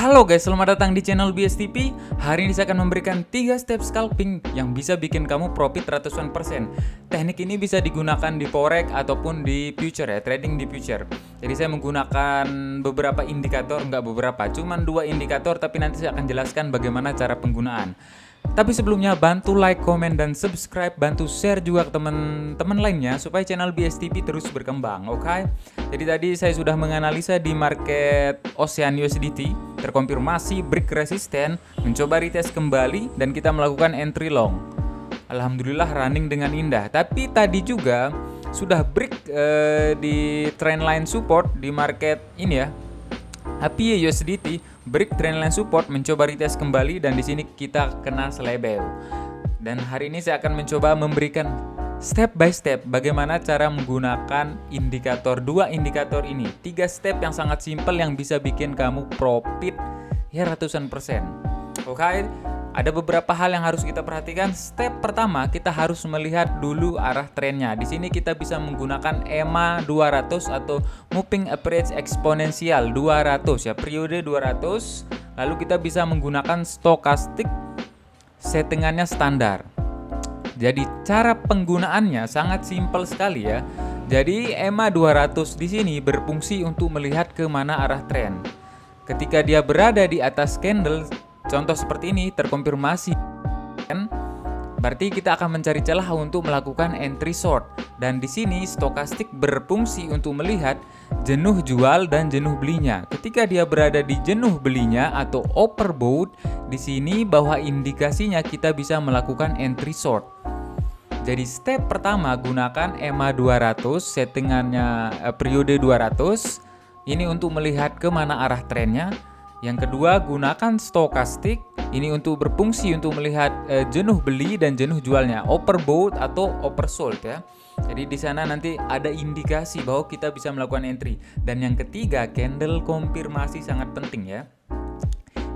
Halo guys, selamat datang di channel BSTP. Hari ini saya akan memberikan 3 step scalping yang bisa bikin kamu profit ratusan persen. Teknik ini bisa digunakan di forex ataupun di future ya, trading di future. Jadi saya menggunakan beberapa indikator, enggak beberapa, cuman 2 indikator, tapi nanti saya akan jelaskan bagaimana cara penggunaan. Tapi sebelumnya bantu like, komen, dan subscribe, bantu share juga ke teman-teman lainnya supaya channel BSTP terus berkembang, oke? Jadi tadi saya sudah menganalisa di market Ocean USDT, terkonfirmasi break resisten, mencoba retest kembali, dan kita melakukan entry long. Alhamdulillah running dengan indah. Tapi tadi juga sudah break di trendline support di market ini ya, HPY USDT break trendline support, mencoba retest kembali, dan di sini kita kena selebel. Dan hari ini saya akan mencoba memberikan step by step bagaimana cara menggunakan indikator, 2 indikator ini. 3 step yang sangat simpel yang bisa bikin kamu profit ya ratusan persen. Oke, ada beberapa hal yang harus kita perhatikan. Step pertama, kita harus melihat dulu arah trennya. Di sini kita bisa menggunakan EMA 200 atau moving average eksponensial 200 ya, periode 200. Lalu kita bisa menggunakan stokastik settingannya standar. Jadi cara penggunaannya sangat simpel sekali ya. Jadi EMA 200 di sini berfungsi untuk melihat ke mana arah tren. Ketika dia berada di atas candle, contoh seperti ini, terkonfirmasi, berarti kita akan mencari celah untuk melakukan entry short. Dan di sini stokastik berfungsi untuk melihat jenuh jual dan jenuh belinya. Ketika dia berada di jenuh belinya atau overbought, di sini bahwa indikasinya kita bisa melakukan entry short. Jadi step pertama, gunakan EMA 200, settingannya periode 200. Ini untuk melihat ke mana arah trennya. Yang kedua, gunakan stokastik. Ini untuk berfungsi untuk melihat jenuh beli dan jenuh jualnya, overbought atau oversold ya. Jadi di sana nanti ada indikasi bahwa kita bisa melakukan entry. Dan yang ketiga, candle konfirmasi sangat penting ya.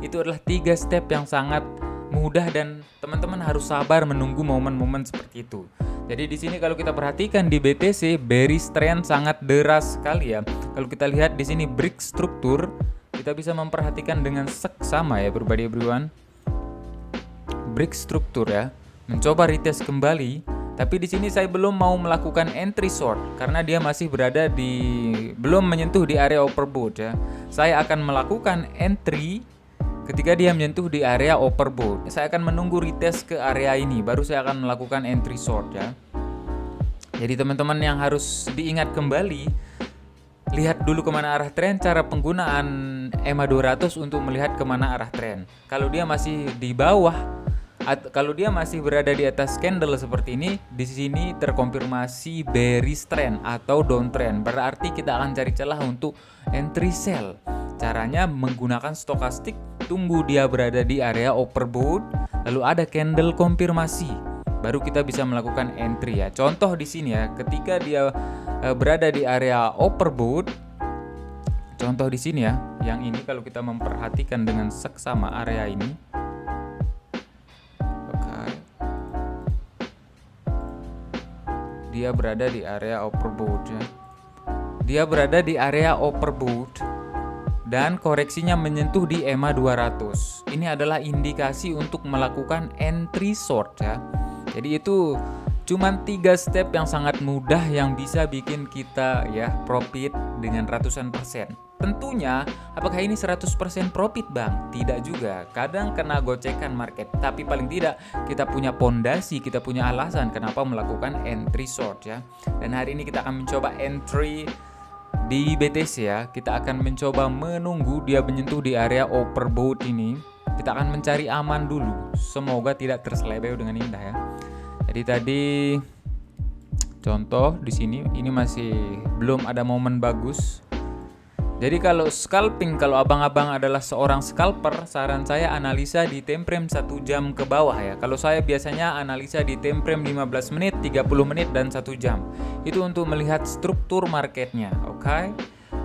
Itu adalah 3 step yang sangat mudah dan teman-teman harus sabar menunggu momen-momen seperti itu. Jadi di sini kalau kita perhatikan di BTC, bearish trend sangat deras sekali ya. Kalau kita lihat di sini break struktur, kita bisa memperhatikan dengan seksama ya, everyone. Break struktur ya, mencoba retest kembali. Tapi di sini saya belum mau melakukan entry short karena dia masih berada belum menyentuh di area overbought ya. Saya akan melakukan entry ketika dia menyentuh di area overbought. Saya akan menunggu retest ke area ini, baru saya akan melakukan entry short ya. Jadi teman-teman yang harus diingat kembali, lihat dulu kemana arah tren, cara penggunaan EMA 200 untuk melihat kemana arah tren. Kalau dia masih di bawah, kalau dia masih berada di atas candle seperti ini, di sini terkonfirmasi bearish trend atau downtrend. Berarti kita akan cari celah untuk entry sell. Caranya menggunakan stokastik, tunggu dia berada di area overbought, lalu ada candle konfirmasi, baru kita bisa melakukan entry ya. Contoh di sini ya, ketika dia berada di area overbought, contoh di sini ya, yang ini kalau kita memperhatikan dengan seksama area ini, oke, dia berada di area overbought ya. Dia berada di area overbought dan koreksinya menyentuh di EMA 200. Ini adalah indikasi untuk melakukan entry short ya. Jadi itu cuman 3 step yang sangat mudah yang bisa bikin kita ya profit dengan ratusan persen. Tentunya apakah ini 100% profit bang? Tidak juga. Kadang kena gocekan market, tapi paling tidak kita punya pondasi, kita punya alasan kenapa melakukan entry short ya. Dan hari ini kita akan mencoba entry di BTC ya. Kita akan mencoba menunggu dia menyentuh di area overbought ini. Kita akan mencari aman dulu. Semoga tidak terselebeu dengan indah ya. Jadi tadi contoh di sini, ini masih belum ada momen bagus. Jadi kalau scalping, kalau abang-abang adalah seorang scalper, saran saya analisa di time frame 1 jam ke bawah ya. Kalau saya biasanya analisa di time frame 15 menit, 30 menit, dan 1 jam. Itu untuk melihat struktur marketnya, oke?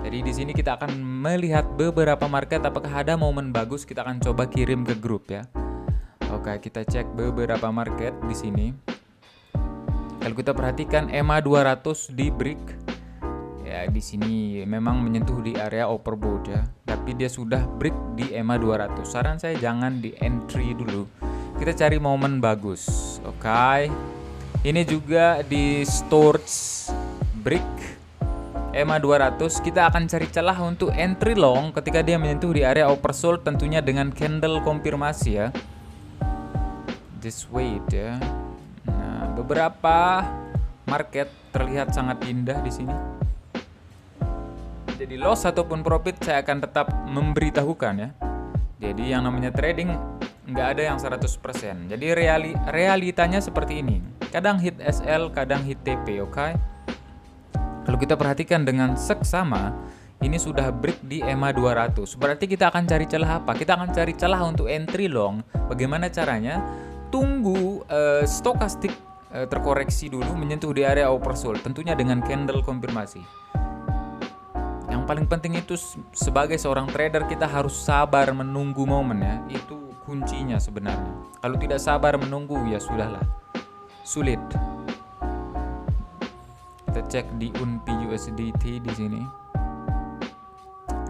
Jadi di sini kita akan melihat beberapa market, apakah ada momen bagus, kita akan coba kirim ke grup ya. Oke, kita cek beberapa market di sini. Kalau kita perhatikan EMA 200 di break Ya, di sini memang menyentuh di area overbought ya, tapi dia sudah break di EMA 200. Saran saya jangan di entry dulu. Kita cari momen bagus. Oke. Ini juga di storage break EMA 200. Kita akan cari celah untuk entry long ketika dia menyentuh di area oversold, tentunya dengan candle konfirmasi ya. Just wait ya. Nah, beberapa market terlihat sangat indah di sini. Jadi loss ataupun profit saya akan tetap memberitahukan ya. Jadi yang namanya trading nggak ada yang 100%. Jadi realitanya seperti ini. Kadang hit SL, kadang hit TP, oke? Kalau kita perhatikan dengan seksama, ini sudah break di EMA 200. Berarti kita akan cari celah apa? Kita akan cari celah untuk entry long. Bagaimana caranya? Tunggu stokastik terkoreksi dulu menyentuh di area oversold, tentunya dengan candle konfirmasi. Yang paling penting itu sebagai seorang trader kita harus sabar menunggu momen ya. Itu kuncinya sebenarnya. Kalau tidak sabar menunggu ya sudahlah. Sulit. Kita cek di UNPI USDT di sini.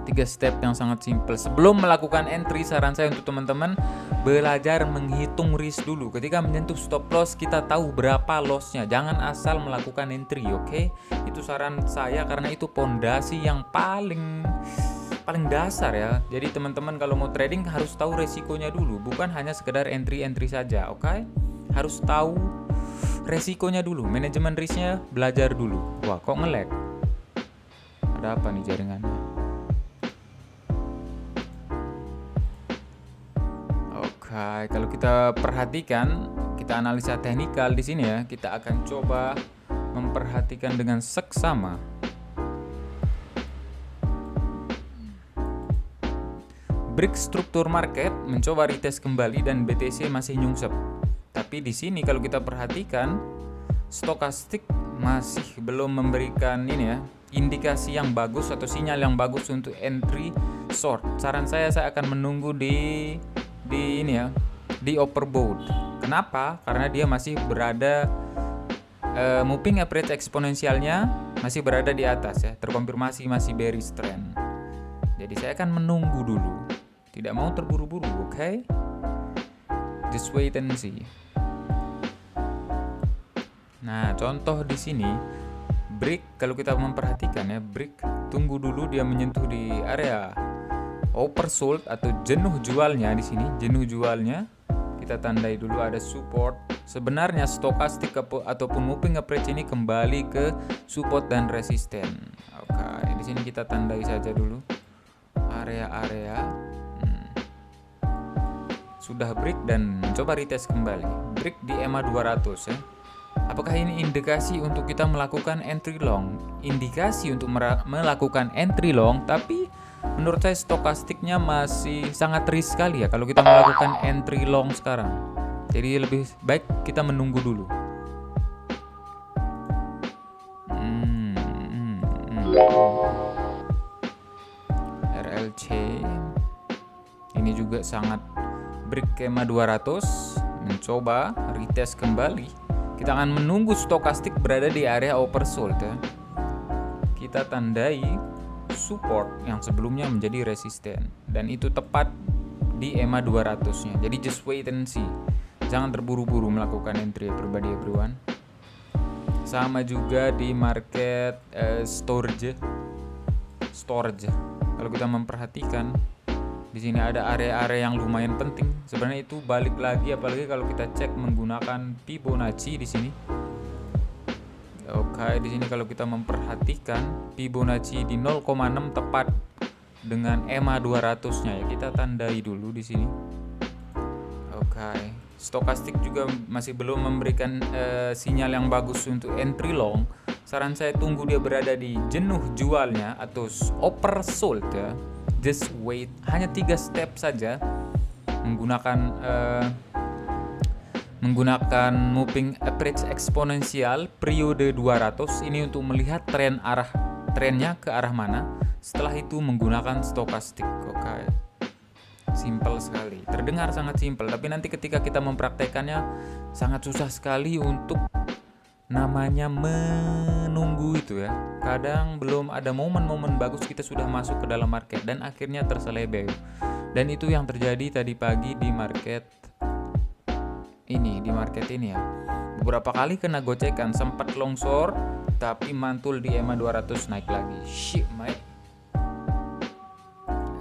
3 step yang sangat simpel. Sebelum melakukan entry, saran saya untuk teman-teman belajar menghitung risk dulu. Ketika menyentuh stop loss, kita tahu berapa lossnya. Jangan asal melakukan entry, oke? Itu saran saya karena itu pondasi yang paling dasar ya. Jadi teman-teman kalau mau trading harus tahu resikonya dulu, bukan hanya sekedar entry saja, oke? Harus tahu resikonya dulu, manajemen risknya belajar dulu. Wah, kok nge-lag? Ada apa nih jaringannya? Oke, kalau kita perhatikan, kita analisa teknikal di sini ya, kita akan coba memperhatikan dengan seksama. Break struktur market mencoba retest kembali dan BTC masih nyungsep. Tapi di sini kalau kita perhatikan, stokastik masih belum memberikan ini ya, indikasi yang bagus atau sinyal yang bagus untuk entry short. Saran saya akan menunggu di ini ya, di overbought. Kenapa? Karena dia masih berada moving average eksponensialnya masih berada di atas ya, terkonfirmasi masih bearish trend. Jadi saya akan menunggu dulu, tidak mau terburu-buru, oke? Just wait and see. Nah, contoh di sini break, kalau kita memperhatikan ya, break, tunggu dulu dia menyentuh di area oversold atau jenuh jualnya di sini, jenuh jualnya. Kita tandai dulu ada support. Sebenarnya stokastik ataupun moving average ini kembali ke support dan resisten. Oke, di sini kita tandai saja dulu area-area. Sudah break dan mencoba retest kembali. Break di EMA 200 ya. Apakah ini indikasi untuk kita melakukan entry long? Indikasi untuk melakukan entry long, tapi menurut saya stokastiknya masih sangat risk sekali ya kalau kita melakukan entry long sekarang. Jadi lebih baik kita menunggu dulu. RLC ini juga sangat break EMA 200, mencoba retest kembali. Kita akan menunggu stokastik berada di area oversold ya. Kita tandai support yang sebelumnya menjadi resisten dan itu tepat di EMA 200-nya. Jadi just wait and see. Jangan terburu-buru melakukan entry everybody everyone. Sama juga di market storage. Kalau kita memperhatikan di sini ada area-area yang lumayan penting. Sebenarnya itu balik lagi, apalagi kalau kita cek menggunakan Fibonacci di sini. Oke, di sini kalau kita memperhatikan Fibonacci di 0,6 tepat dengan EMA 200-nya ya. Kita tandai dulu di sini. Oke, stokastik juga masih belum memberikan sinyal yang bagus untuk entry long. Saran saya tunggu dia berada di jenuh jualnya atau oversold ya. Just wait, hanya 3 step saja menggunakan moving average eksponensial periode 200 ini untuk melihat trennya ke arah mana. Setelah itu menggunakan stokastik. Oke. Simple sekali. Terdengar sangat simpel, tapi nanti ketika kita mempraktekannya sangat susah sekali untuk namanya menunggu itu ya. Kadang belum ada momen-momen bagus kita sudah masuk ke dalam market dan akhirnya terselebel. Dan itu yang terjadi tadi pagi di market ini ya. Beberapa kali kena gocekan, sempat longsor tapi mantul di EMA 200 naik lagi. Shit, mate.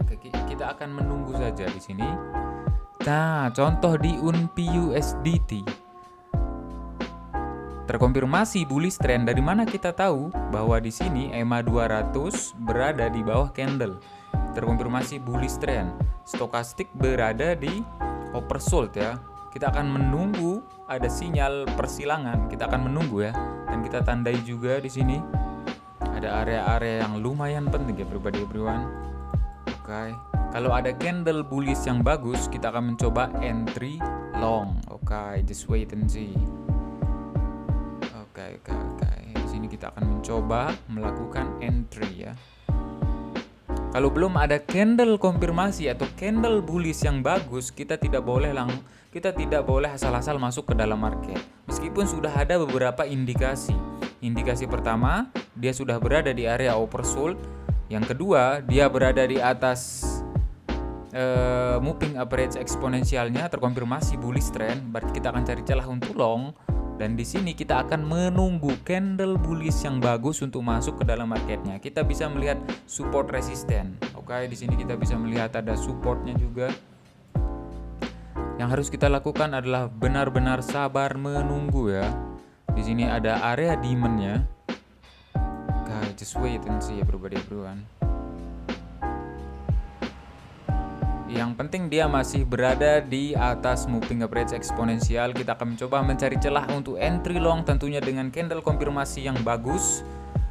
Oke, kita akan menunggu saja di sini. Nah, contoh di UNPUSDT terkonfirmasi bullish trend. Dari mana kita tahu bahwa di sini EMA 200 berada di bawah candle? Terkonfirmasi bullish trend. Stokastik berada di oversold ya. Kita akan menunggu ada sinyal persilangan. Kita akan menunggu ya. Dan kita tandai juga di sini ada area-area yang lumayan penting ya everyone. Oke. Kalau ada candle bullish yang bagus, kita akan mencoba entry long. Oke, just wait and see. Oke. Di sini kita akan mencoba melakukan entry ya. Kalau belum ada candle konfirmasi atau candle bullish yang bagus, kita tidak boleh asal-asal masuk ke dalam market. Meskipun sudah ada beberapa indikasi. Indikasi pertama, dia sudah berada di area oversold. Yang kedua, dia berada di atas moving average eksponensialnya, terkonfirmasi bullish trend. Berarti kita akan cari celah untuk long. Dan di sini kita akan menunggu candle bullish yang bagus untuk masuk ke dalam marketnya. Kita bisa melihat support resisten. Oke, di sini kita bisa melihat ada supportnya juga. Yang harus kita lakukan adalah benar-benar sabar menunggu ya. Di sini ada area demand-nya. Guys, just wait and see everyone. Yang penting dia masih berada di atas moving average eksponensial. Kita akan mencoba mencari celah untuk entry long tentunya dengan candle konfirmasi yang bagus.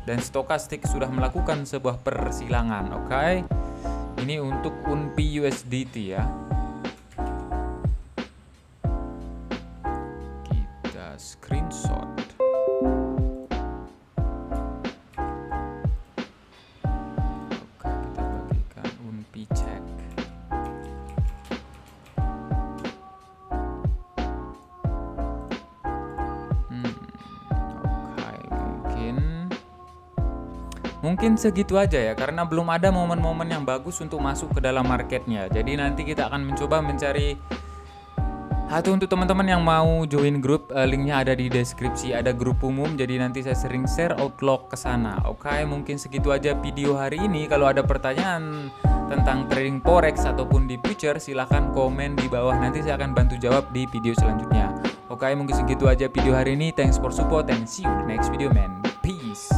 Dan stokastik sudah melakukan sebuah persilangan. Oke. Ini untuk UNPUSDT ya. Kita screenshot. Oke, kita bagikan UNPI check. Mungkin segitu aja ya, karena belum ada momen-momen yang bagus untuk masuk ke dalam marketnya. Jadi nanti kita akan mencoba mencari. Atau untuk teman-teman yang mau join grup, linknya ada di deskripsi. Ada grup umum, jadi nanti saya sering share outlook ke sana. Oke, mungkin segitu aja video hari ini. Kalau ada pertanyaan tentang trading forex ataupun di future, silahkan komen di bawah. Nanti saya akan bantu jawab di video selanjutnya. Oke, mungkin segitu aja video hari ini. Thanks for support and see you in the next video, man. Peace.